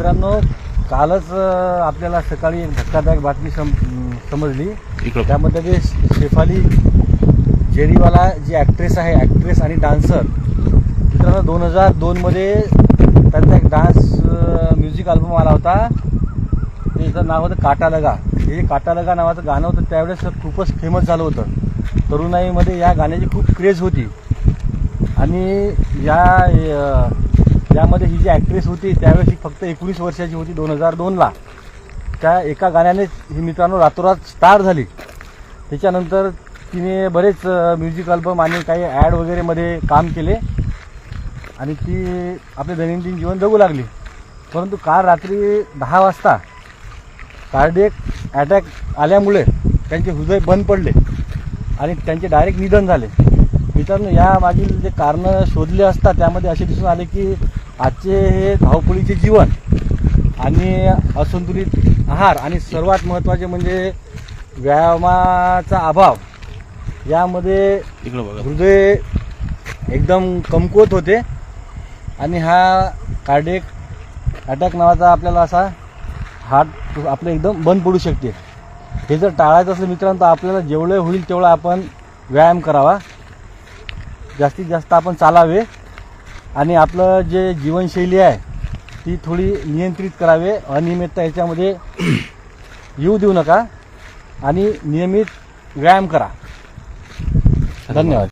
मित्रांनो, कालच आपल्याला सकाळी एक धक्कादायक बातमी समजली. त्यामध्ये जे शेफाली जेरीवाला जी ॲक्ट्रेस आहे, ॲक्ट्रेस आणि डान्सर, मित्रांनो 2002 मध्ये त्यांचा एक डान्स म्युझिक अल्बम आला होता. त्याचं नाव होतं काटा लगा. हे काटा लगा नावाचं गाणं होतं. त्यावेळेस खूपच फेमस झालं होतं. तरुणाईमध्ये या गाण्याची खूप क्रेज होती. आणि यामध्ये ही जी ॲक्ट्रेस होती त्यावेळेस ही फक्त 19 वर्षाची होती. 2002ला त्या एका गाण्याने ही मित्रांनो रातोरात स्टार झाली. त्याच्यानंतर तिने बरेच म्युझिक अल्बम आणि काही ॲड वगैरेमध्ये काम केले आणि ती आपले दैनंदिन जीवन जगू लागली. परंतु काल रात्री 10 वाजता कार्डियक अटॅक आल्यामुळे त्यांचे हृदय बंद पडले आणि त्यांचे डायरेक्ट निधन झाले. मित्रांनो, या मागील जे कारणं शोधले असता त्यामध्ये असे दिसून आले की आजचे हे धावपळीचे जीवन आणि असंतुलित आहार आणि सर्वात महत्त्वाचे म्हणजे व्यायामाचा अभाव यामध्ये हृदय एकदम कमकुवत होते आणि हा कार्डियक अटॅक नावाचा आपल्याला असा हार्ट आपलं एकदम बंद पडू शकते. हे जर टाळायचं असेल मित्रांनो तर आपल्याला जेवढं होईल तेवढं आपण व्यायाम करावा, जास्तीत जास्त आपण चालावे आणि आपलं जे जीवनशैली आहे ती थोडी नियंत्रित करावे. अनियमितता याच्यामध्ये येऊ देऊ नका आणि नियमित व्यायाम करा. धन्यवाद.